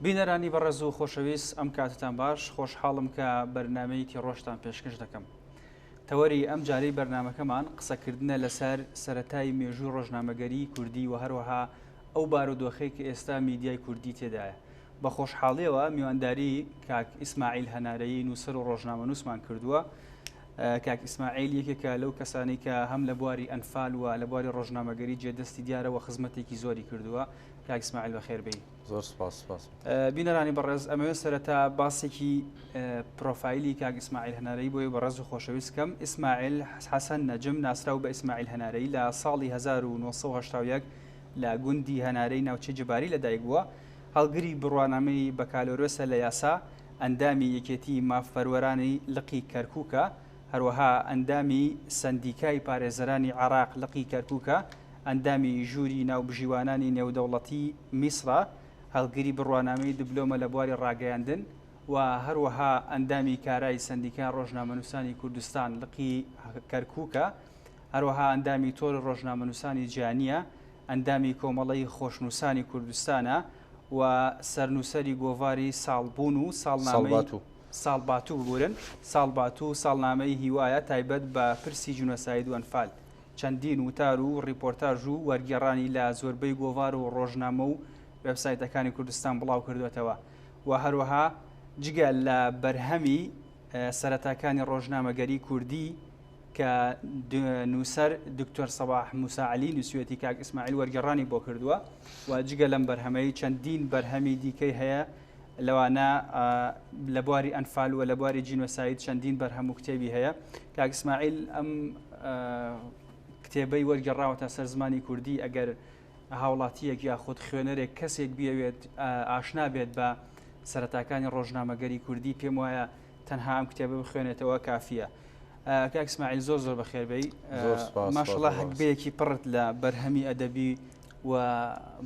بینەرانی بەڕێز و خۆشەویست ئەم کاتتان باش خۆشحاڵم کە بەرنامەیەکی ڕۆژتان پێشکەش دەکەم. تەوەری ئەم جارەی بەرنامەکەمان قسەکردنە لەسەر سەرەتای مێژووی ڕۆژنامەگەری کوردی و هەروەها ئەو بارودۆخەی کە ئێستا میدیای کوردی تێدایە. بە خۆشحاڵیەوە میوانداری کاک ئیسماعیل هەنارەیی نووسەر و ڕۆژنامە نووسمان کردووە. کاک ئیسماعیل یەکێکە لەو کەسانی کە هەم لە بواری ئەنفال و لە بواری ڕۆژنامەگەری جێدەستی دیارەوە خزمەتێکی زۆری کردووە. کاک ئیسماعیل بەخێربێی. زۆر سپاس. بینەرانی بەڕێز ئەمەوێت سەرەتا باسێکی پرۆفایلی کاک ئیسماعیل هەنارەیی بۆی بەڕێز و خۆشەویستکەم. ئیسماعیل حەسەن نەجم ناسراو بە ئیسماعیل هەنارەیی لە ساڵی 1970 لە گوندی هەنارەی ناوچەی جباری لەدایک بووە. هەڵگری بڕوانامەی بەکالۆرۆسە لە یاسا، ئەندامی یەکێتی مافەروەرانی لقی کەرکووکە، هەروەها ئەندامی سندیکای پارێزەرانی عێراق لقی کەرکووکە، ئەندامی ژووری ناوبژیوانانی نێودەوڵەتی میسرە، هەڵگری بڕوانامەی دیبلۆمە لە بواری ڕاگەیاندن و هەروەها ئەندامی کارای سندیکای ڕۆژنامەنووسانی کوردستان لقی کەرکووکە، هەروەها ئەندامی تۆر ڕۆژنامەنووسانی جیهانیە، ئەندامی کۆمەڵەی خۆشنووسانی کوردستانە و سەرنووسەری گۆڤاری ساڵبوون و ساڵباتوو ببورن. ساڵباتوو ساڵنامەی هیوایە تایبەت بە پرسی جونەساید و ئەنفال. چەندین وتار و ڕیپۆرتاژ و وەرگێڕانی لە زۆربەی گۆڤار و ڕۆژنامە و وێبسایتەکانی کوردستان بڵاو کردوێتەوە و هەروەها جگە لە بەرهەمی سەرەتاکانی ڕۆژنامەگەری کوردی کە نووسەر دکتۆر سەباح موساعلی نووسوێتی کاک ئیسماعیل وەرگێڕانی بۆ کردووە و جگە لەم بەرهەمەی چەندین بەرهەمی دیکەی هەیە لەوانە لە بواری ئەنفال و لە بواری جینۆساید چەندین بەرهەم و کتێبی هەیە. کاک ئیسماعیل ئەم کتێبەی وەرگێڕاوەتە سەر زمانی کوردی ئەگەر هاوڵاتیەک یاخود خوێنەرێک کەسێک بیاوێت ئاشنا بێت بە سەرەتاکانی ڕۆژنامەگەری کوردی پێم وایە تەنها ئەم کتێبە بخوێنێتەوە کافیە. کاک ئیسماعیل زۆر بەخێربەی. ماشەڵڵا هەکبەیەکی پڕت لە بەرهەمی ئەدەبی و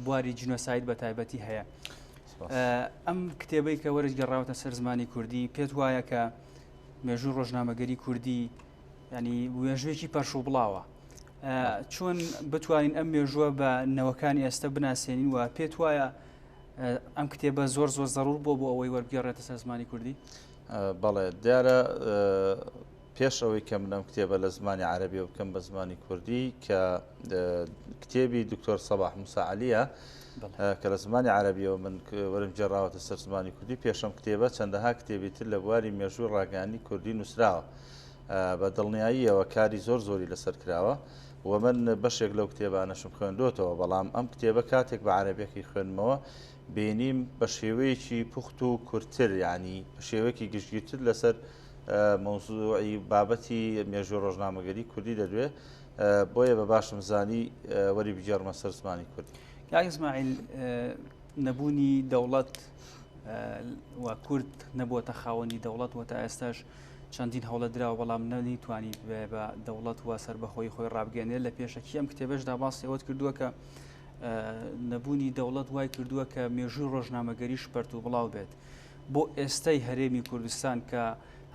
بواری جینۆساید بە تایبەتی هەیە. ئەم کتێبەی کە وەرگێڕاوەتە سەر زمانی کوردی پێت وایە کە مێژووی ڕۆژنامەگەری کوردی ینی وێژوێکی پەرش و بڵاوە. چۆن بتوانین ئەم مێژووە بە نەوەکانی ئێستا بناسێنین و پێت وایە ئەم کتێبە زۆر زەڕور بۆ ئەوەی وەرگێڕێتە سەر زمانی کوردی؟ بەڵێ دیارە پێش ئەوەی کە من ئەم کتێبە لە زمانی عەرەبی و بکەم بە زمانی کوردی کە کتێبی دکتۆر سەباح موساعلیە کە لە زمانی عەرەبیەوە من وەرم جێڕاوەتە سەر زمانی کوردی. پێشەم کتێبە چەندەها کتێبی تر لە بواری مێژووی ڕاگەیاندنی کوردی نووسراوە بە دڵنیاییەوە کاری زۆری لەسەر کراوە و من بەشێک لەو کتێبانەشم خوێندوتەوە، بەڵام ئەم کتێبە کاتێک بە عەرەبیەکەی خوێنمەوە بینیم بە شێوەیەکی پوخت و کورتتر، ینی بە شێوەیەکی گشتگیرتر لەسەر مەوزوعی بابەتی مێژووی ڕۆژنامەگەری کوردی دەدوێت، بۆیە بە باشم زانی وەری بجێڕمە سەر زمانی کوردی. کاک ئیسماعیل، نەبوونی دەوڵەت و کورد نەبووەتە خاوەنی دەوڵەت و تا ئێستاش چەندین هەوڵە درراوە، بەڵام نەیتوانیت بە دەوڵەت و سەربەخۆی خۆی ڕابگەێنێت. لە پێشەکی ئەم کتێبەشدا باسی ئەوەت کردووە کە نەبوونی دەوڵەت وای کردووە کە مێژووی ڕۆژنامەگەری شپەرت و بڵاو بێت. بۆ ئێستای هەرێمی کوردستان کە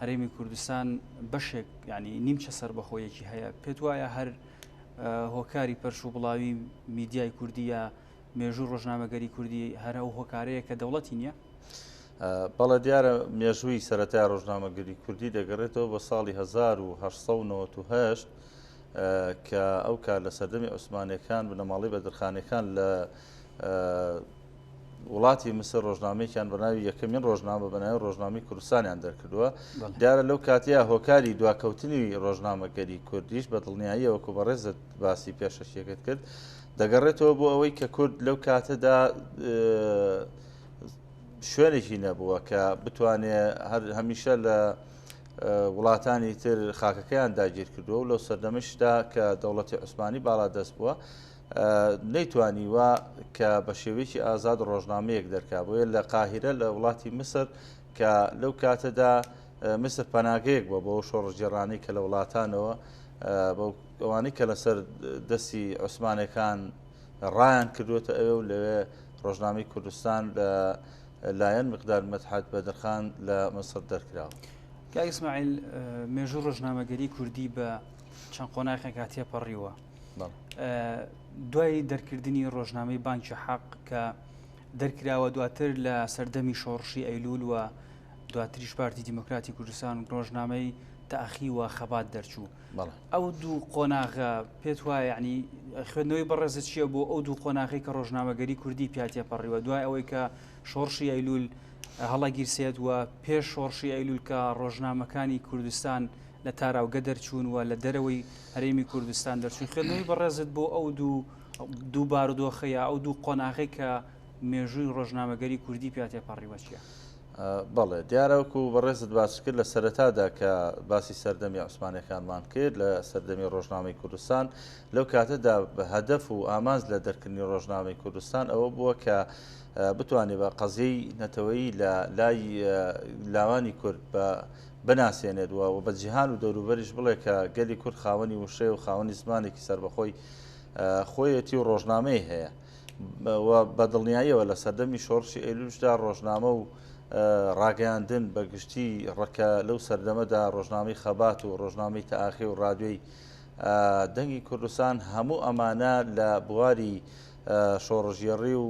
هەرێمی کوردستان بەشێک ینی نیمچە سەربەخۆیەکی هەیە، پێت وایە هەر هۆکاری پەرش و بڵاوی میدیای کوردیە مێژووی ڕۆژنامەگەری کوردی هەر ئەو هۆکارەیە کە دەوڵەتی نییە؟ بەڵێ دیارە مێژووی سەرەتای ڕۆژنامەگەری کوردی دەگەڕێتەوە بە ساڵی 1898 کە ئەو کار لە سەردەمی عوسمانیەکان بنەماڵی بەدرخانیەکان لە وڵاتی مسر ڕۆژنامەیەکیان بەناوی یەکەمین ڕۆژنامە بەناوی ڕۆژنامەی کوردستانیان دەرکردووە. دیارە لەو کاتەیە هۆکاری دواکەوتنی ڕۆژنامەگەری کوردیش بە دڵنیاییەوە کە بەڕێزت باسی پێشەشیەکەت کرد دەگەڕێتەوە بۆ ئەوەی کە کورد لەو کاتەدا شوێنێکی نەبووە کە بتوانێت هەمیشە لە وڵاتانی تر خاکەکەیان داگیر کردووە و لەو سەردەمەشدا کە دەوڵەتی عوسمانی باڵا دەست بووە نەیتوانیوە کە بە شێوەیەکی ئازاد ڕۆژنامەیەک دەرکات. بۆیە لە قاهیرە لە وڵاتی مسر کە لەو کاتەدا مسر پەناگەیەک بووە بۆ شۆڕژێڕانی کە لە وڵاتانەوە ئەوانەی کە لەسەر دەستی عوسمانەکان ڕایان کردوێتە ئەوێ و لەوێ ڕۆژنامەی کوردستان لە لایەن مقدار مەدحەت بەدرخان لە مسر دەرکراوە. کاک ئیسماعیل، مێژووی ڕۆژنامەگەری کوردی بە چەند قۆناغێک هاتیەپەڕیوە. دوای دەرکردنی ڕۆژنامەی بانکی حەق کە دەرکراوە دواتر لە سەردەمی شۆڕشی ئەیلول و دواتریش پارتی دیموکراتی کوردستان ڕۆژنامەی تاخی و خەبات دەرچوو. ئەو دوو قۆناغە پێت وایە یعنی خوێندنەوەی بەڕێزت چییە بۆ ئەو دوو قۆناغی کە ڕۆژنامەگەری کوردی پیاتێ پەڕیوە دوای ئەوەی کە شۆڕشی ئەیلول هەڵەگیرسێت و پێش شۆڕشی ئەیلول کە ڕۆژنامەکانی کوردستان لە تاراوگە دەرچوون و لە دەرەوەی هەرێمی کوردستان دەرچوون خوێندنەوەی بەڕێزت بۆ ئەو دوو بارودۆخەیە ئەو دوو قۆناغی کە مێژووی ڕۆژنامەگەری کوردی پیاتێ پەڕیوە چییە؟ بەڵێ دیارەوەکو بەڕێزت باس کرد لە سەرەتادا کە باسی سەردەمی عوسمانیەکانمان کرد لە سەردەمی ڕۆژنامەی کوردستان لەو کاتەدا بە هەدەف و ئامانج لە دەرکردنی ڕۆژنامەی کوردستان ئەوە بووە کە بتوانێت بە قەزەی نەتەوەیی لە لای لاوانی کورد بناسیێنێت و بە جیهان و دەوروبەریش بڵێ کە گەلی کورد خاوەنی وشەیە و خاوەنی زمانێکی سربەخۆی خۆیەتی و ڕۆژنامەی هەیە بە دڵنیاییەوە لە سەردەمی شۆڕشی ئەیلولشدا ڕۆژنامە و ڕاگەیاندن بەگشتی ڕەکە لەو سەردەمەدا ڕۆژنامەی خەبات و ڕۆژنامەی تاخی و ڕادیۆی دەنگی کوردستان هەموو ئەمانە لە بواری شۆڕژێڕی و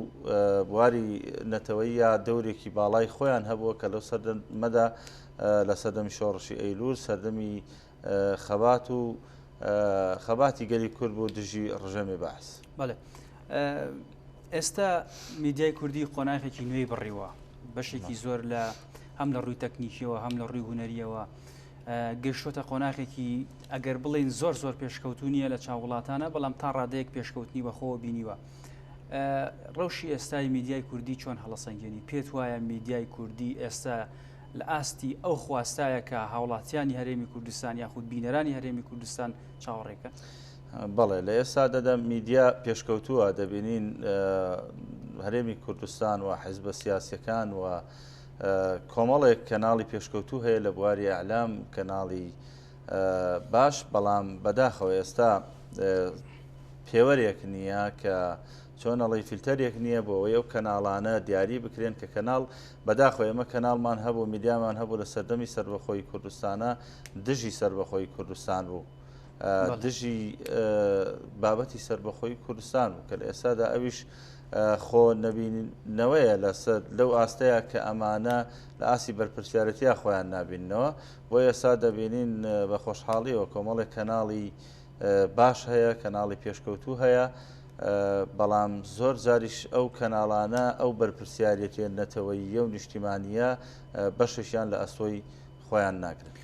بواری نەتەوەیی یا دەورێکی باڵای خۆیان هەبووە کە لەو سەردەمەدا لە سەردەمی شۆڕشی ئەیلول سەردەمی خەبات و خەباتی گەلی کورد بۆ دژی ڕژەمی بەعس. بەڵێ ئێستا میدیای کوردی قۆناغێکی نوێی بڕیوە بەشێکی زۆر لە هەم لە ڕووی تەکنیکیەوە هەم لە ڕووی هونەریەوە گەشتۆتە قۆناغێکی ئەگەر بڵێن زۆر زۆر پێشکەوتو نیە لە چاو وڵاتانە بەڵام تا ڕادەیەک پێشکەوتنی بەخۆوە بینیوە. ڕەوشی ئێستای میدیای کوردی چۆن هەڵەسەنگێنی پێت وایە میدیای کوردی ئێستا لە ئاستی ئەو خواستایە کە هاوڵاتیانی هەرێمی کوردستان یاخود بینەرانی هەرێمی کوردستان چاوەڕێکە؟ بەڵێ لە ئێستا دەدەم میدیا پێشکەوتووە دەبینین هەرێمی کوردستان و حیزبە سیاسیەکان و کۆمەڵێک کەناڵی پێشکەوتوو هەیە لە بواری ئەعلام کەناڵی باش بەڵام بەداخەوە ئێستا پێوەرێک نییە کە چۆنەڵی فیلتەرێک نییە بۆ ئەوەی ئەو کەناڵانە دیاری بکرێن کە کەناڵ بەداخۆ ئێمە کەناڵمان هەبوو میدیامان هەبوو لە سەردەمی سربەخۆی کوردستانە دژی سربەخۆی کوردستان بوو دژی بابەتی سربەخۆی کوردستان بوو کە لە ئێستادا ئەویش خۆ نەبینەوەیە لەسەر لەو ئاستەیە کە ئەمانە لە ئاسی بەرپرسیارەتیا خۆیان نابینەوە بۆ ئێستا دەبینین بە خۆشحاڵیەوە کۆمەڵێک کەناڵی باش هەیە کەناڵی پێشکەوتوو هەیە بەڵام زۆر جاریش ئەو کەناڵانە ئەو بەرپرسیارەتیە نەتەوەییە و نیشتیمانیە بەشیان لە ئەسۆی خۆیان ناگرن.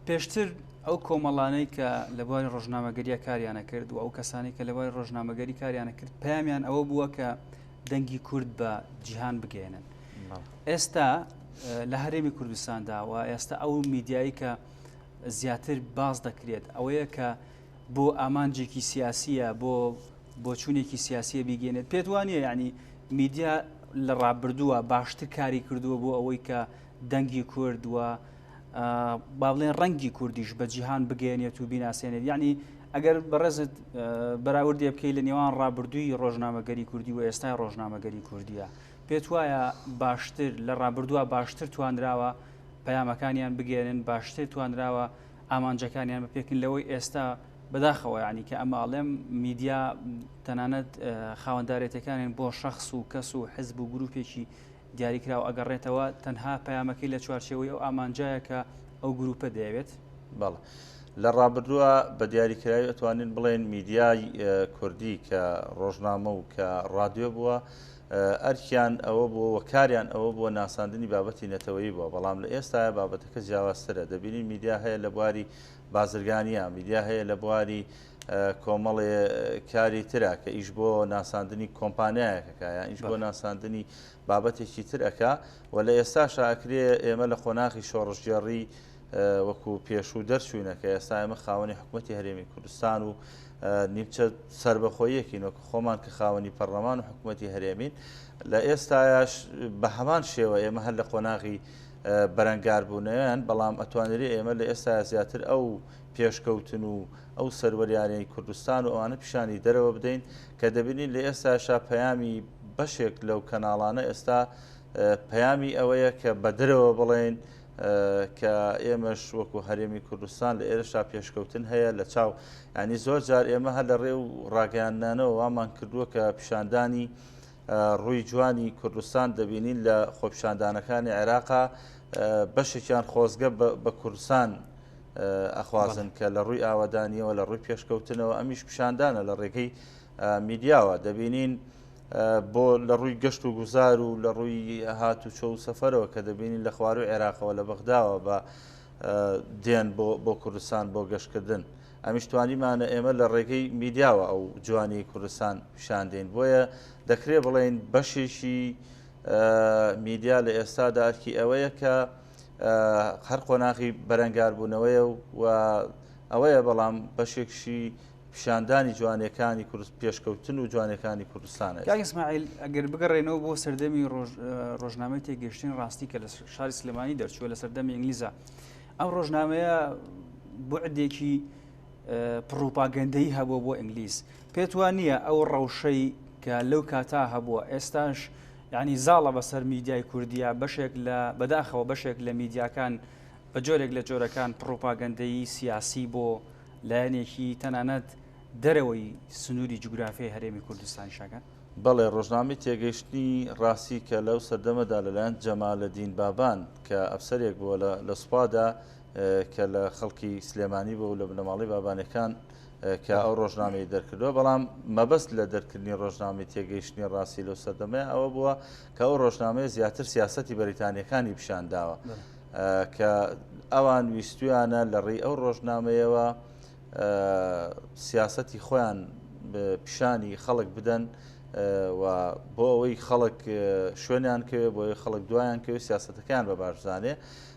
پێشتر ئەو کۆمەڵانەی کە لە بواری ڕۆژنامەگەریە کاریانە کرد و ئەو کەسانی کە لە بواری ڕۆژنامەگەری کاریانە کرد پەیامیان ئەوە بووە کە دەنگی کورد بە جیهان بگەێنن. ئێستا لە هەرێمی کوردستاندا و ئێستا ئەو میدیایی کە زیاتر باز دەکرێت ئەوەیە کە بۆ ئامانجێکی سیاسیە بۆ چوونێکی سیاسیە بیگەێنێت پێت وانە یعنی میدیا لە ڕابردووە باشتر کاری کردووە بۆ ئەوەی کە دەنگی کورد و با بڵێن ڕەنگی کوردیش بە جیهان بگەێنێت و بیناسیێنێت یعنی ئەگەر بەڕێزت بەراوردی بکەی لە نێوان ڕابردووی ڕۆژنامەگەری کوردی و ئێستای ڕۆژنامەگەری کوردیە پێت وایە باشتر لە ڕابردووە باشتر توانراوە پەیامەکانیان بگێنن باشتر توانراوە ئامانجەکانیان بپێکن لەوەی ئێستا بەداخەوە ینی کە ئەماڵێم میدیا تەنانەت خاوەنددارێتەکانیان بۆ شەخص و کەس و حزب و گروپێکی دیاریکراوە ئەگەڕێتەوە تەنها پەیامەکەی لە چوارچێوەی ئەو ئامانجایە کە ئەو گروپە دەیەوێت. بەڵێ لە ڕابردووە بە دیاریکراوی ئەتوانین بڵێن میدیای کوردی کە ڕۆژنامە و کە ڕادیۆ بووە ئەرکیان ئەوە بووە و کاریان ئەوە بووە ناساندنی بابەتی نەتەوەیی بووە بەڵام لە ئێستاە بابەتەکە جیاوازترە دەبینین میدیا هەیە لە بواری بازرگانیە میدیا هەیە لە بواری کۆمەڵێ کاری ترە کە ئیش بۆ ناساندنی کۆمپانیایەکەکە یان ئیش بۆ ناساندنی بابەتێکی ترەکە و لە ئێستا شاکرێ ئێمە لە خۆناغی شۆڕژگەڕی وەکو پێشوو دەرچوینە کە ئێستا ئێمە خاوەنی حکوومەتی هەرێمی کوردستان و نیمچە سربەخۆیەکین وەکو خۆمان کە خاوەنی پەرلەمان و حکوومەتی هەرێمین لە ئێستایش بە هەمان شێوە ئێمە هەر لە خۆناغی بەرەنگاربوونەوەیان بەڵام ئەتوانێت ئێمە لە ئێستا زیاتر ئەو پێشکەوتن و ئەو سەروەریانەی کوردستان و ئەوانە پیشانی دەرەوە بدەین کە دەبینین لە ئێستاشا پەیامی بەشێک لەو کەناڵانە ئێستا پەیامی ئەوەیە کە بەدرەوە بڵێن کە ئێمەش وەکو هەرێمی کوردستان لە ئێرەشا پێشکەوتن هەیە لە چاو ینی زۆر جار ئێمە هەر لە ڕێ و ڕاگەیاندانەوە وامان کردووە کە پیشاندانی ڕووی جوانی کوردستان دەبینین لە خۆپیشاندانەکانی عێراقا بەشێکیان خۆزگە بە کوردستان ئەخوازن کە لە ڕووی ئاوادانیەوە لە ڕووی پێشکەوتنەوە ئەمیش پیشاندانە لە ڕێگەی میدیاوە دەبینین بۆ لە ڕووی گەشت و گوزار و لە ڕووی هات و چۆ و سەفەرەوە کە دەبینین لە خواروی عێراقەوە لە بەغداوە بە دێن بۆ کوردستان بۆ گەشتکردن ئەمیش توانیمانە ئێمە لە ڕێگەی میدیاوە ئەو جوانی کوردستان پیشاندین بۆیە دەکرێت بڵێن بەشێکی میدیا لە ئێستادا ئەرکی ئەوەیە کە هەر قۆناغی بەرەنگاربوونەوەیە و ئەوەیە بەڵام بەشێکشی پیشاندانی جوانەکانی پێشکەوتن و جوانەکانی کوردستانە. ئیسماعیل ئەگەر بگەڕێنەوە بۆ سەردەمی ڕۆژنامەی تێگەشتین ڕاستی کە لە شاری سلێمانی دەرچووە لە سەردەمی ئینگلیزە ئەم ڕۆژنامەیە بوعدێکی پڕۆپاگەندەی هەبووە بۆ ئینگلیز پێت وانە ئەو ڕەوشەی کە لەو کاتا هەبووە ئێستاش یعنی زاڵە بەسەر میدیای کوردیا بەشێک لە بەداخەوە بەشێک لە میدیاکان بە جۆرێک لە جۆرەکان پڕۆپاگەندەی سیاسی بۆ لایەنێکی تەنانەت دەرەوەی سنووری جوگرافیای هەرێمی کوردستان شاکە؟ بەڵێ ڕۆژنامەی تێگەیشتنی ڕاستی کە لەو سەردەمەدا لەلایەن جەمالەدین بابان کە ئەفسەرێک بووە لە سوپادا کە لە خەڵکی سلێمانی بوو لە بنەماڵی بابانەکان کە ئەو ڕۆژنامەی دەرکردووە بەڵام مەبەست لە دەرکردنی ڕۆژنامەی تێگەیشتنی ڕاستی لەو سەردەمەیە ئەوە بووە کە ئەو ڕۆژنامەیە زیاتر سیاسەتی بەریتانیەکانی پیشانداوە کە ئەوان ویستویانە لە ڕێی ئەو ڕۆژنامەیەوە سیاسەتی خۆیان پیشانی خەڵک بدەن و بۆ ئەوەی خەڵک شوێنیان کەوێ بۆ خەڵک دوایان کەوێ سیاسەتەکان بە باشزانێ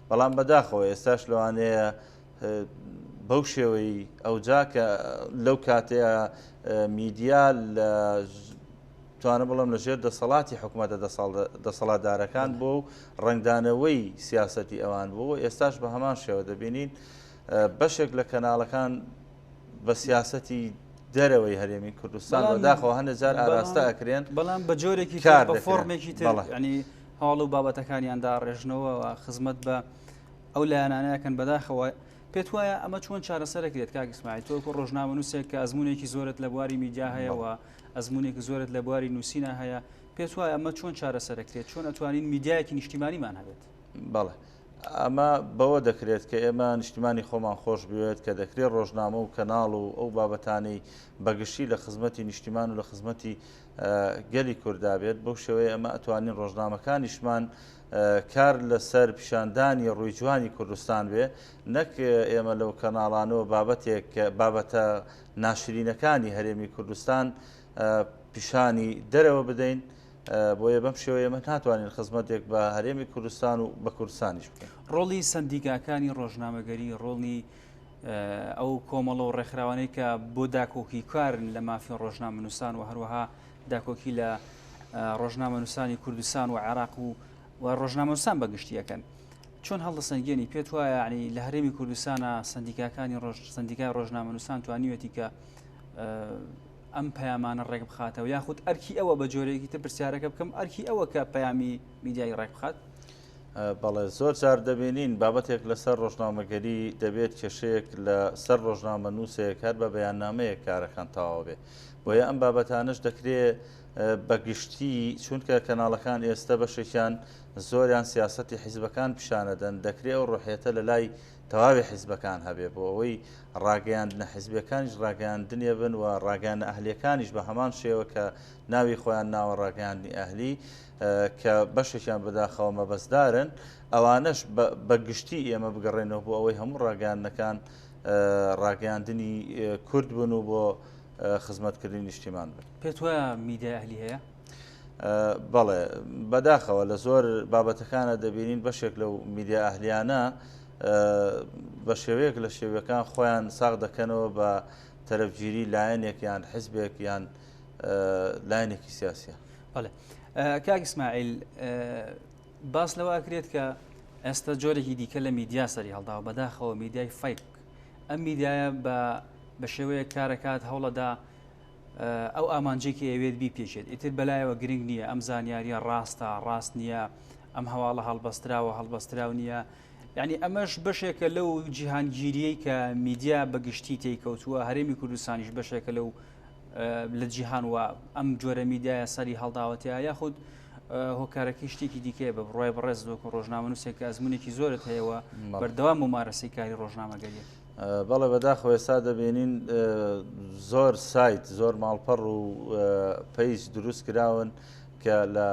بەڵام بەداخەوە ئێستاش لەوانەیە بەو شێوەی ئەوجا کە لەو کاتەیە میدیا لە توانە بڵم لەژێر دەسەڵاتی حکوومەتە دەسەڵاتدارەکان بۆ ڕنگدانەوەی سیاسەتی ئەوان بوو ئێستاش بە هەمان شێوە دەبینین بەشێک لە کەناڵەکان بە سیاسەتی دەرەوەی هەرێمی کوردستان بەداخەوە هەندێک جار ئاراستە ئەکرێن بەڵام بە جۆرێکی بە فۆرمێکی تر ینی هەواڵ و بابەتەکانیاندا ڕێژنەوە و خزمەت بە ئەو لایەنانەیەکەن بەداخەوە پێت وایە ئەمە چۆن چارەسەرەکرێت کاک ئیسماعیل تۆ ڕۆژنامە نووسێک کە ئەزمونێکی زۆرت لە بواری میدیا هەیە و ئەزمونێکی زۆرت لە بواری نووسینە هەیە پێت وایە ئەمە چۆن چارەسەرەکرێت چۆن ئەتوانین میدیایەکی نیشتیمانیمان هەبێت؟ بەڵێ ئەمە بەوە دەکرێت کە ئێمە نیشتیمانی خۆمان خۆش بوێت کە دەکرێت ڕۆژنامە و کەناڵ و ئەو بابەتانەی بەگشتی لە خزمەتی نیشتیمان و لە خزمەتی گەلی کووردا بێت بەو شێوەیە ئەمە ئەتوانین ڕۆژنامەکانیشمان کار لەسەر پیشاندانی ڕووی جوانی کوردستان بێ نەک ئێمە لەو کەناڵانەوە بابەتێک بابەتە ناشرینەکانی هەرێمی کوردستان پیشانی دەرەوە بدەین بۆیە بەم شێوەیە ئێمە ناتوانین خزمەتێک بە هەرێمی کوردستان و بە کوردستانیش بکەین. ڕۆڵی سندیکاکانی ڕۆژنامەگەری ڕۆڵی ئەو کۆمەڵە و ڕێکخراوانەی کە بۆ داکۆکی کارن لە مافی ڕۆژنامە نووسان و هەروەها داکۆکی لە ڕۆژنامە نووسانی کوردستان و عێراق و ڕۆژنامە نووسان بەگشتیەکەن چۆن هەڵدەسەنگێنی پێت وایە ینی لە هەرێمی کوردستانە سندیکاکانی سندیکای ڕۆژنامە نووسان توانیوێتی کە ئەم پەیامانە ڕێک بخاتەوە یاخود ئەرکی ئەوە بە جۆرێکی تر پرسیارەکە بکەم ئەرکی ئەوە کە پەیامی میدیای ڕێک بخات؟ بەڵێ زۆر جار دەبینین بابەتێک لەسەر ڕۆژنامەگەری دەبێت کێشەیەک لە سەر ڕۆژنامە نووسێک هەر بە بەیاننامەیە کارەکان تەواو بێ بۆیە ئەم بابەتانش دەکرێت بەگشتی چونکە کەناڵەکان ئێستا بەشێکیان زۆریان سیاسەتی حیزبەکان پیشانەدەن دەکرێت ئەو ڕۆحیەتە لە لای تەواوی حیزبەکان هەبێ بۆ ئەوەی ڕاگەیاندنە حیزبەکانیش ڕاگەیاندنێ بن و ڕاگەیاندنە ئەهلیەکانیش بە هەمان شێوە کە ناوی خۆیان ناوە ڕاگەیاندنی ئەهلی کە بەشێکیان بەداخەوە مەبەستدارن ئەوانش بەگشتی ئێمە بگەڕێنەوە بۆ ئەوەی هەموو ڕاگەیاندنەکان ڕاگەیاندنی کورد بن و بۆ خزمەتکردنی نیشتیمان بن. پێت وایە میدیای ئەهلی هەیە؟ بەڵێ بەداخەوە لە زۆر بابەتەکانە دەبینین بەشێک لەو میدیا ئەهلیانە بە شێوەیەک لە شێوەکان خۆیان ساغ دەکەنەوە بە تەرەفگیری لایەنێک یان حیزبێک یان لایەنێکی سیاسیە. بەڵێ کاک ئیسماعیل باس لەوە ئەکرێت کە ئێستا جۆرێکی دیکە لە میدیا سەری هەڵداوە بەداخەوە میدیای فەیک ئەم میدیایە بە شێوەیە کارەکات هەوڵەدا ئەو ئامانجێکی ئەوێت بیپێچێت ئیتر بەلایەوە گرنگ نییە ئەم زانیاریە ڕاستە ڕاست نییە ئەم هەواڵە هەڵبەستراوە نییە یعنی ئەمەش بەشێکە لەو جیهانگیریەی کە میدیا بەگشتی تێکەوتووە هەرێمی کوردستانیش بەشێکە لەو لە جیهان و ئەم جۆرە میدیایە سەری هەڵداوەتیە یاخود هۆکارەکەی شتێکی دیکەیە بە بڕای بەڕێز دۆکن ڕۆژنامە نووسێک کە ئەزمونێکی زۆرت هەیەەوە بەردەوام ممارەسەی کاری ڕۆژنامەگەریە. بەڵێ بەداخەوە ئێستا دەبینین زۆر سایت زۆر ماڵپەڕ و پەیج دروست کراون کە لە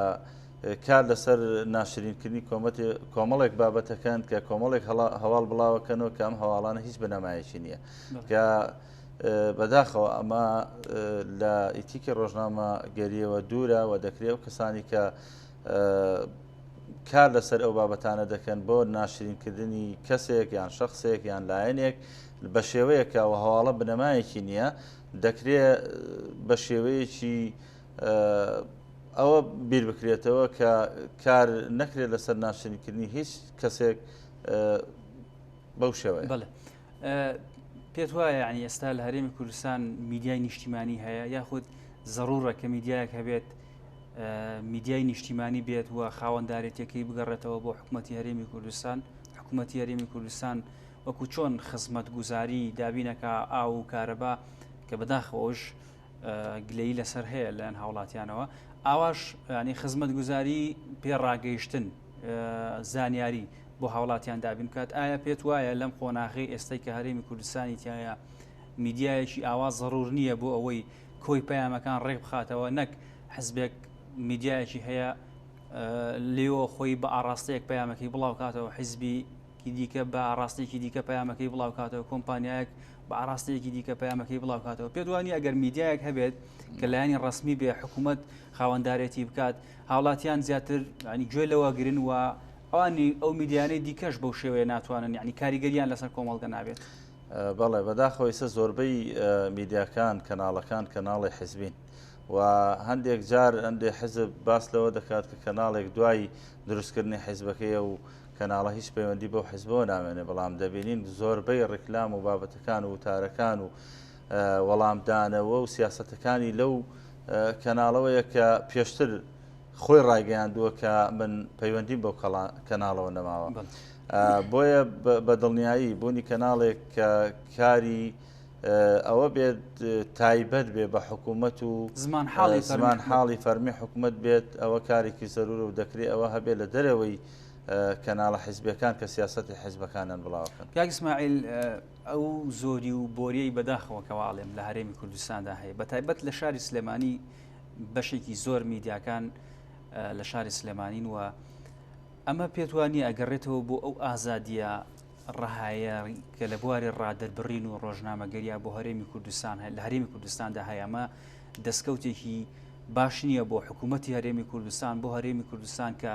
کار لەسەر ناشرینکردنی کۆمەڵێک بابەتەکان کە کۆمەڵێک هەواڵ بڵاوەکەنەوە کە ئەم هەواڵانە هیچ بەنەمایەکی نییە کە بەداخەوە ئەمە لە ئیتیکی ڕۆژنامە گەریەوە دوورە و دەکرێت و کەسانی کە کار لەسەر ئەو بابەتانە دەکەن بۆ ناشرینکردنی کەسێک یان شخصێک یان لایەنێک بە شێوەیەکە و هەواڵە بنەمایەکی نییە دەکرێت بە شێوەیەکی ئەوە بیر بکرێتەوە کە کار نەکرێت لەسەر ناشرینکردنی هیچ کەسێک بەو شێوەیە. بەڵێ پێت وایە ینی ئێستا لە هەرێمی کوردستان میدیای نیشتیمانی هەیە یاخود ضرورە کە میدیایەک هەبێت میدیای نیشتیمانی بێت و خاوەنددارێتەکەی بگەڕێتەوە بۆ حکوومەتی هەرێمی کوردستان حکوومەتی هەرێمی کوردستان وەکو چۆن خزمەت گوزاری دابینەکە ئاو و کارەبا کە بەداخەوەش گلەیی لەسەر هەیە لەەن هاوڵاتیانەوە ئاواش ینی خزمەت گوزاری پێڕاگەیشتن زانیاری بۆ هاوڵاتیان دابین کات ئایا پێت وایە لەم قۆناغی ئێستای کە هەرێمی کوردستانی تایە میدیایەکی ئاوا ضرور نییە بۆ ئەوەی کۆی پەیامەکان ڕێک بخاتەوە نەک حزبێک میدیایەکی هەیە لێوە خۆی بە ئاراستەیەک پەیامەکەی بڵاو کاتەوە حیزبیکی دیکە بە ئاراستەیەکی دیکە پەیامەکەی بڵاو کاتەوە کۆمپانیایەک بە ئاراستەیەکی دیکە پەیامەکەی بڵاو کاتەوە پێت وانی ئەگەر میدیایەک هەبێت کە لایەنی ڕسمی بێ حکوومەت خاوەنددارێتی بکات هاوڵاتیان زیاتر ینی گوێ لەوە گرن و ئەوانی ئەو میدیانەی دیکەش بەو شێوەیە ناتوانن یعنی کاریگەریان لەسەر کۆمەڵگە نابێت. بەڵێ بەداخەوەی سە زۆربەی میدیاکان کەناڵەکان کەناڵی حیزبین و هەندێک جار هەندێک حزب باس لەوە دەکات کە کەناڵێک دوای دروستکردنی حیزبەکەیە و کەناڵە هیچ پەیوەندی بەو حیزبەوە نامێنێ بەڵام دەبینین زۆربەی ڕێکلام و بابەتەکان و وتارەکان و وەڵامدانەوە و سیاسەتەکانی لەو کەناڵەوەیە کە پێشتر خۆی ڕایگەیاندووە کە من پەیوەندیم بەو کەناڵەوە نەماوە بۆیە بە دڵنیایی بوونی کەناڵێک کە کاری ئەوە بێت تایبەت بێ بە حکوومەت و زمان حاڵی فەرمی حکوومەت بێت ئەوە کارێکی زەرورە و دەکرێت ئەوە هەبێت لە دەرەوەی کەناڵە حیزبەکان کە سیاسەتی حیزبەکانیان بڵاوکەن. کاک ئیسماعیل ئەو زۆری و بۆریەی بەداخەوە کەواڵێم لە هەرێمی کوردستاندا هەیە بە تایبەت لە شاری سلێمانی بەشێکی زۆر میدیاکان لە شاری سلێمانین و ئەمە پێتوانی ئەگەڕێتەوە بۆ ئەو ئازادیە ڕەهایە کە لە بواری ڕادەربڕین و ڕۆژنامەگەریە بۆ هەرێمی کوردستان لە هەرێمی کوردستاندا هەیە ئەمە دەستکەوتێکی باش نییە بۆ حکوومەتی هەرێمی کوردستان بۆ هەرێمی کوردستان کە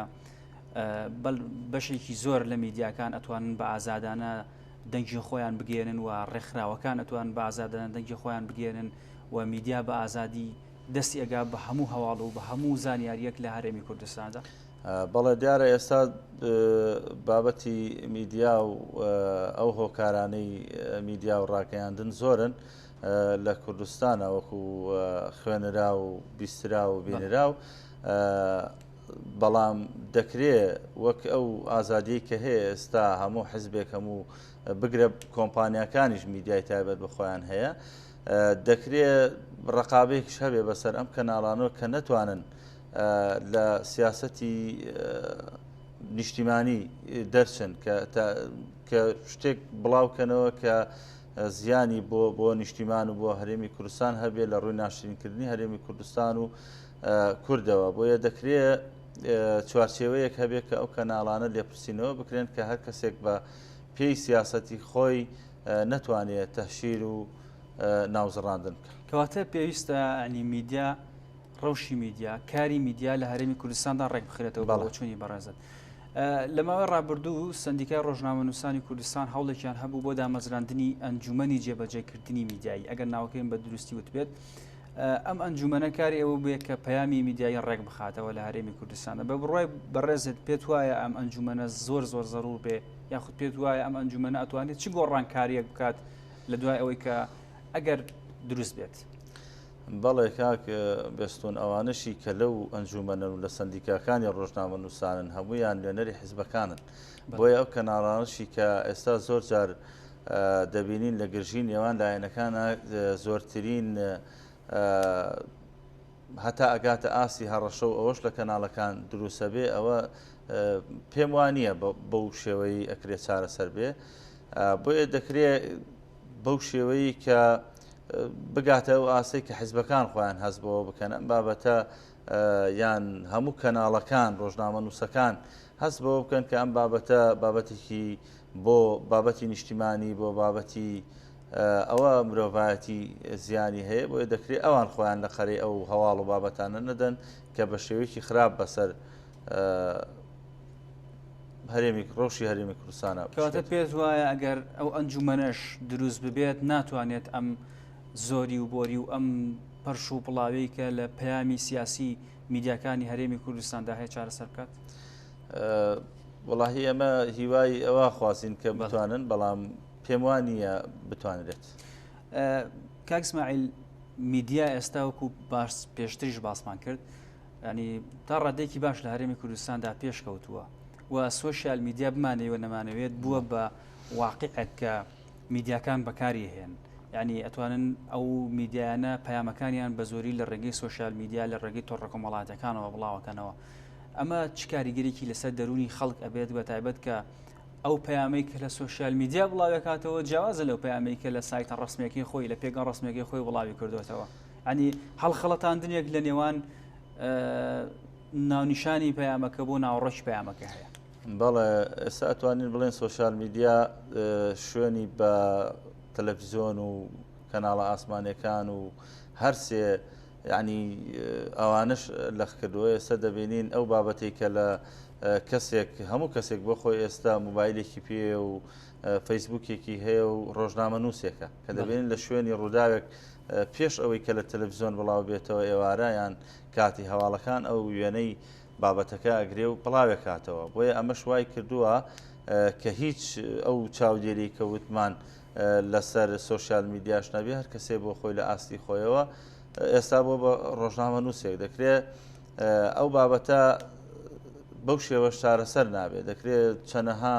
بەشێکی زۆر لە میدیاکان ئەتوانن بە ئازادانە دەنگی خۆیان بگێنن و ڕێکخراوەکان ئەتوان بە ئازادانە دەنگی خۆیان بگێنن و میدیا بە ئازادی دەستی ئەگا بە هەموو هەواڵ و بە هەموو زانیاریەک لە هەرێمی کوردستاندا. بەڵێ دیارە ئێستا بابەتی میدیا و ئەو هۆکارانەی میدیا و ڕاگەیاندن زۆرن لە کوردستانە وەکو خوێنرا و بیسترا و بینرا و بەڵام دەکرێت وەک ئەو ئازادی کە هەیە ئێستا هەموو حزبێک هەموو بگرە کۆمپانیەکانیش میدیای تایبەت بخۆیان هەیە دەکرێت ڕقابەیەکش هەبێ بەسەر ئەم کەناڵانەوە کە نەتوانن لە سیاسەتی نیشتیمانی دەرچن کە شتێک بڵاوکەنەوە کە زیانی بۆ نیشتیمان و بۆ هەرێمی کوردستان هەبێ لە ڕووی ناشرینکردنی هەرێمی کوردستان و کوردەوە بۆیە دەکرێت چوارچێوەیەک هەبێت کە ئەو کەناڵانە لێپرسینەوە بکرێن کە هەر کەسێک بە پێی سیاسەتی خۆی نەتوانێت تەحشیر و ناوزڕاندن بکە. کەواتە پێویستە ئەنی میدیا ڕەوشی میدیا کاری میدیا لە هەرێمی کوردستاندا ڕێک بخرێتەوە بە چوونی بەڕێزت. لە ماوەی ڕابردوو سندیکای ڕۆژنامە نووسانی کوردستان هەوڵێکیان هەبوو بۆ دامەزراندنی ئەنجومەنی جێبەجێکردنی میدیایی ئەگەر ناوەکەیم بە دروستی وتبێت ئەم ئەنجومەنە کاری ئەوە بێت کە پەیامی میدیایی ڕێک بخاتەوە لە هەرێمی کوردستانە بە بڕای بەڕێزت پێت وایە ئەم ئەنجومەنە زۆر زەرور بێ یاخود پێت وایە ئەم ئەنجومەنە ئەتوانێت چی گۆڕانکاریەک بکات لە دوای ئەوەی کە ئەگەر دروست بێت. بەڵێ کاک بێستون ئەوانشی کە لەو ئەنجومەنە و لە سندیکاکانی ڕۆژنامە نووسانن هەمویان لێنەری حیزبەکانن بۆیە ئەو کەناڵانشی کە ئێستا زۆر جار دەبینین لە گرژی نێوان لایەنەکانە زۆرترین هەتا ئەگاتە ئاسی هەڕەشە و ئەوەش لە کەناڵەکان دروستە بێ ئەوە پێم وانە بەو شێوەی ئەکرێت چارەسەر بێ بۆیە دەکرێت بەو شێوەیە کە بگاتە ئەو ئاسی کە حیزبەکان خۆیان هەست بەوە بکەن ئەم بابەتە یان هەموو کەناڵەکان ڕۆژنامە نووسەکان هەست بەوە بکەن کە ئەم بابەتە بابەتێکی بۆ بابەتی نیشتیمانی بۆ بابەتی ئەوە مرۆڤایەتی زیانی هەیە بۆیە دەکرێت ئەوان خۆیان لە قەرەی ئەو هەواڵ و بابەتانە نەدەن کە بە شێوەیەکی خراپ بەسەر هەرێمی ڕۆژی هەرێمی کوردستانە کەواتە پێت وایە ئەگەر ئەو ئەنجومەنەش دروست ببێت ناتوانێت ئەم زۆری و بۆری و ئەم پەرش و پڵاوەی کە لە پەیامی سیاسی میدیاکانی هەرێمی کوردستاندا هەیە چارەسەر بکات؟ وەڵاهی ئەمە هیوای ئەوە خوازین کە بتوانن بەڵام پێم وانە بتوانرێت. کاک اسماعیل میدیا ئێستا وەکو باش پێشتریش باسمان کرد ینی تا ڕادێکی باش لە هەرێمی کوردستاندا پێشکەوتووە و سۆشیال میدیا بمانەوە نەمانەوێت بووە بە واقعێک کە میدیاکان بەکاری هێن یعنی ئەتوانن ئەو میدیانە پەیامەکانیان بە زۆری لە ڕێگەی سۆشیال میدیا لە ڕێگەی تۆڕە کۆمەڵاتەکانەوە بڵاوەکەنەوە ئەمە چ کاریگەرێکی لەسەر دەرونی خەڵک ئەبێت بە تایبەت کە ئەو پەیامەی کە لە سۆشیال میدیا بڵاوێکاتەوە جیاوازە لەو پەیامەی کە لە سایتە ڕسمێکی خۆی لە پێگەڵ ڕسمێکی خۆی وڵاوی کردوێتەوە ینی هەڵخەڵەتاندنێک لە نێوان ناونیشانی پەیامەکە بۆ ناوڕۆژ پەیامەکە هەیە. بەڵێ ئێستا ئەتوانین بڵێن سۆشیال میدیا شوێنی بە تەلەڤیزۆن و کەناڵە ئاسمانیەکان و هەرسێ یعنی ئەوانش لەخ کردووە ئێستا دەبینین ئەو بابەتی کە لە کەسێک هەموو کەسێک بۆ خۆی ئێستا موبایلێکی پێ و فەیسبوکێکی هەیە و ڕۆژنامە نووسێکە کە دەبینین لە شوێنی ڕووداوێک پێش ئەوەی کە لە تەلەڤیزۆن بڵاو بێتەوە ئێوارەیان کاتی هەواڵەکان ئەو وێنەی بابەتەکە ئەگرێ و بڵاوێک کاتەوە بۆیە ئەمەش وای کردووە کە هیچ ئەو چاودێری کە وتمان لەسەر سۆشیال میدیاش نەبێ هەر کەسێ بۆ خۆی لە ئاستی خۆیەوە ئێستا بۆ بە ڕۆژنامە نووسێک دەکرێت ئەو بابەتە بەو شێوەش چارەسەر نابێت دەکرێت چەنەها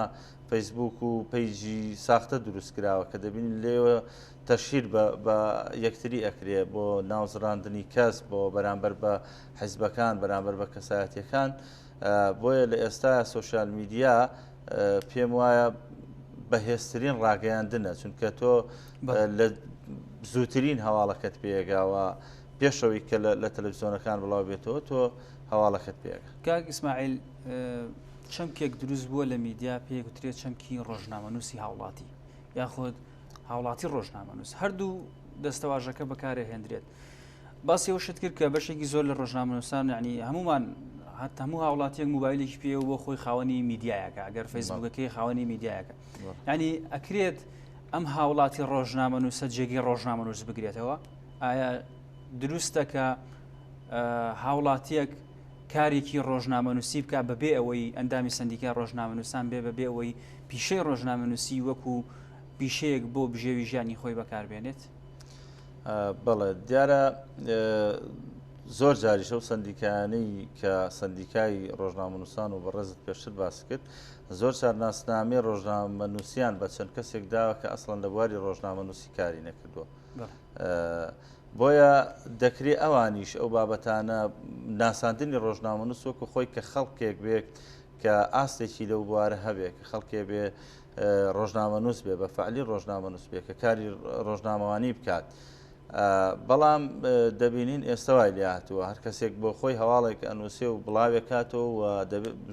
فەیسبوک و پەیجی ساختە دروستکراوە کە دەبینین لێوە تەشیر بە یەکتری ئەکرێ بۆ ناوزڕاندنی کەس بۆ بەرامبەر بە حیزبەکان بەرامبەر بە کەسایەتیەکان بۆیە لە ئێستا سۆشیال میدیا پێم وایە بەهێزترین ڕاگەیاندنە چونکە تۆ لە زووترین هەواڵەکەت پێگاوە پێشەوەی کە لە تەلەڤیزۆنەکان بڵاو بێتەوە تۆ هەواڵەکەت پێگا. کاک ئیسماعیل چەمکێک دروست بووە لە میدیا پێگوترێت چەمکی ڕۆژنامەنووسی هاوڵاتی یاخود هاوڵاتی ڕۆژنامەنووس هەردوو دەستەواژەکە بەکارێ هێندرێت باسی ئەوشت کرد کە بەشێکی زۆر لە ڕۆژنامەنووسان یعنی هەمومان هەموو هاوڵاتیەک موبایلێکی پێ و بۆ خۆی خاوەنی میدیایەکە ئەگەر فەیسبوکەکەی خاوەنی میدیایەکە ینی ئەکرێت ئەم هاوڵاتی ڕۆژنامەنووسە جێگەی ڕۆژنامەنووس بگرێتەوە ئایا دروستە کە هاوڵاتیەک کارێکی ڕۆژنامەنووسی بکە بەبێ ئەوەی ئەندامی سندیکا ڕۆژنامەنووسان بەبێ ئەوەی پیشەی ڕۆژنامەنووسی وەکو پیشەیەک بۆ بژێوی ژیانی خۆی بەکاربێنێت؟ بەڵێ دیارە زۆر جاریشە و سندیکانەی کە سندیکای ڕۆژنامەنووسان و بەڕێزت پێشتر باس کرد زۆر جار ناسنامەی ڕۆژنامەنووسیان بە چەند کەسێک داوە کە ئەسڵەن لە بواری ڕۆژنامەنووسی کاری نەکردووە بۆیە دەکرێت ئەوانیش ئەو بابەتانە ناساندنی ڕۆژنامەنووس وەکو خۆی کە خەڵکێک بێت کە ئاستێکی لەو بوارە هەبێت کە خەڵکێ بێ ڕۆژنامەنووس بێ بە فعلی ڕۆژنامەنووس بێ کە کاری ڕۆژنامەوانی بکات بەڵام دەبینین ئێستا وای لێ هاتووە هەر کەسێک بۆ خۆی هەواڵێک ئەنووسێ و بڵاوێک کاتەوە و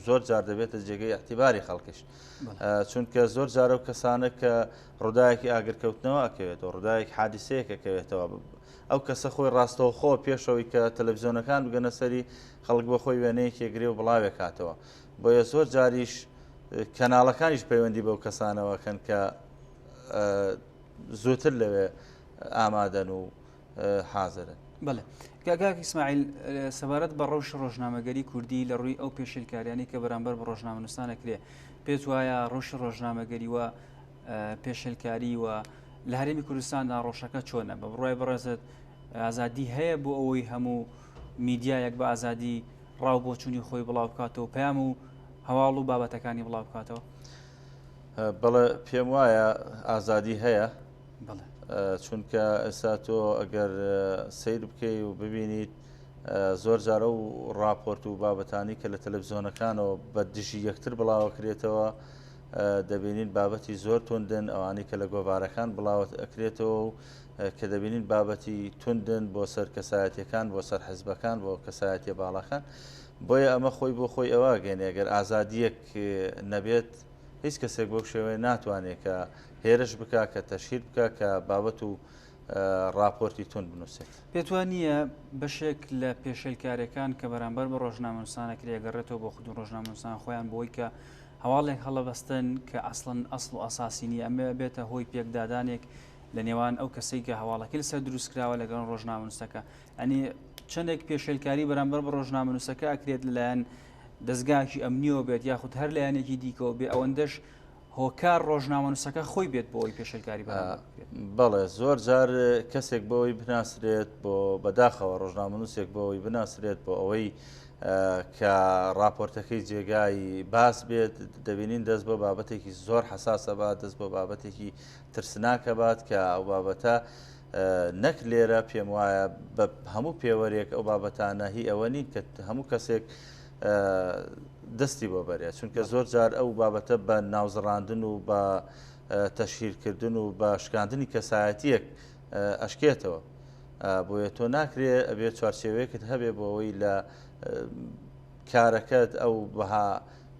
زۆر جار دەبێتە جێگەی احتیباری خەڵکیش چونکە زۆر جارە و کەسانە کە ڕووداوێکی ئاگرکەوتنەوە ئەکەوێتەوە ڕووداوێک حادیسەیەک ئەکەوێتەوە ئەو کەسە خۆی ڕاستەوخۆ پێشەوەی کە تەلەڤیزۆنەکان بگەنە سەری خەڵک بۆ خۆی وێنەیەکی گرێ و بڵاوێک کاتەوە بۆیە زۆر جاریش کەناڵەکانیش پەیوەندی بەو کەسانەوەکەن کە زووتر لەوێ ئامادەن و حازرن. بەڵێ کاک ئیسماعیل سەبارەت بە ڕەوش ڕۆژنامەگەری کوردی لە ڕووی ئەو پێشێلکاریانی کە بەرامبەر بە ڕۆژنامەنووسانە کرێ پێت وایە ڕۆژ ڕۆژنامەگەری وە پێشێلکاری وە لە هەرێمی کوردستاندا ڕۆژەکە چۆنە بە بڕای بەڕێزت ئازادی هەیە بۆ ئەوەی هەموو میدیایەک بە ئازادی ڕاو بۆچوونی خۆی بڵاو بکاتەوە پەیام و هەواڵ و بابەتەکانی بڵاو بکاتەوە؟ بەڵێ پێم وایە ئازادی هەیە چونکە ئێستا تۆ ئەگەر سیر بکەی و ببینیت زۆر جارە و راپۆرت و بابەتانی کە لە تەلەڤیزۆنەکانەوە بە دژی یەکتر بڵاوەکرێتەوە دەبینین بابەتی زۆر توندن ئەوانەی کە لە گۆڤارەکان بڵاوت ئەکرێتەوە و کە دەبینین بابەتی توندن بۆ سەر کەسایەتیەکان بۆ سەر حیزبەکان بۆ کەسایەتیە باڵەکان بۆیە ئەمە خۆی بۆ خۆی ئەوە گەێنێ ئەگەر ئازادیەک نەبێت هیچ کەسێک بۆ شێوەیە ناتوانێت کە هێرش بکە کە تەشهیر بکە کە بابەت و راپۆرتی تون بنووسێت. پێت وانییە بەشێک لە پێشێلکاریەکان کە بەرامبەر بە ڕۆژنامەنووسانەکری ئەگەڕێتەوە بۆ خودی ڕۆژنامەنووسان خۆیان بۆی کە هەواڵێک هەڵەبەستن کە ئەسڵەن ئەسڵ و ئاساسینی ئەمە بێتە هۆی پێکدادانێک لە نێوان ئەو کەسەی کە هەواڵەکەی لەسەر دروستکراوە لەگەڵ ڕۆژنامەنووسەکە. ئەنی چەندێک پێشێلکاری بەرامبەر بە ڕۆژنامەنووسەکە ئەکرێت لەلایەن دەستگاکی ئەمنیەوە بێت یاخود هەر لایەنێکی دیکەوە بێ ئەوەندەش هۆکار ڕۆژنامەنووسەکە خۆی بێت بۆ ئەوی پێشێلکاری بەڵێ زۆر جار کەسێک بۆەوەی بناسرێت بۆ بەداخەوە ڕۆژنامەنووسێک بۆەوەی بناسرێت بۆ ئەوەی کە راپۆرتەکەی جێگای باس بێت دەبینین دەست بۆ بابەتێکی زۆر حساسە بات دەست بۆ بابەتێکی ترسناکە بات کە ئەو بابەتە نەک لێرە پێم وایە بە هەموو پێوەرێک ئەو بابەتانە هی ئەوە نین کە هەموو کەسێک دەستی بۆ بەرێت چونکە زۆر جار ئەو بابەتە بە ناوزڕاندن و بە تەشهیرکردن و بە شکاندنی کەسایەتیەک ئەشکێتەوە بۆیە تۆ ناکرێ ئەبێت چوارچێوەیەکت هەبێ بۆ ئەوەی لە کارەکەت ئەو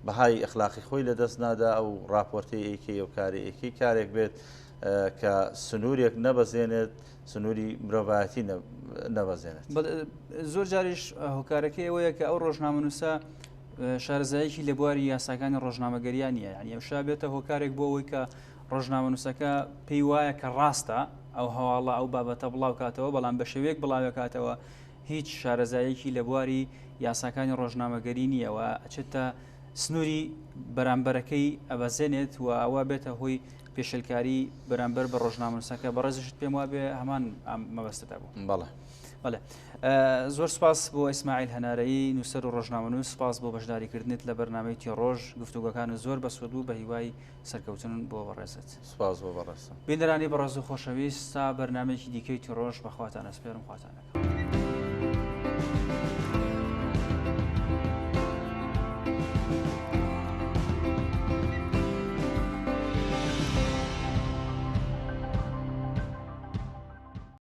بەهای ئەخلاقی خۆی لەدەست نادا ئەو راپۆرتی ئەیکەی ئەو کاری ئەیکەی کارێک بێت کە سنوورێک نەبەزێنێت سنووری مرۆڤایەتی نەبەزێنێت. زۆر جاریش هۆکارەکەی ئەوەیە کە ئەو ڕۆژنامەنووسە شارەزایەکی لە بواری یاساکانی ڕۆژنامەگەریان نیە، یعنی ئەوشا بێتە هۆکارێک بۆ ئەوەی کە ڕۆژنامەنووسەکە پێی وایە کە ڕاستە ئەو هەواڵە ئەو بابەتە بڵاو کاتەوە بەڵام بە شێوەیەک بڵاو کاتەوە هیچ شارەزایەکی لە بواری یاساکانی ڕۆژنامەگەری نییەوە ئەچێتە سنووری بەرامبەرەکەی ئەبەزێنێت و ئەوە بێتە هۆی پێشلکاری بەرامبەر بە ڕۆژنامەنووسەکە بەڕێزشت پێم وابێ هەمان مەبەستەدا بوو. بەڵێ زۆر سپاس بۆ ئیسماعیل هەنارەیی نووسەر و ڕۆژنامەنووس، سپاس بۆ بەشداریکردنت لە بەرنامەی تێڕۆژ گفتوگەکان زۆر بەسوود بوو بە هیوای سەرکەوتن بۆ بەڕێزت. سپاس بۆ بەڕێستە. بینەرانی بەڕێز و خۆشەویست تا بەرنامەیەکی دیکەی تێڕۆژ بەخواتان ئەسپێرم خواتانەکە.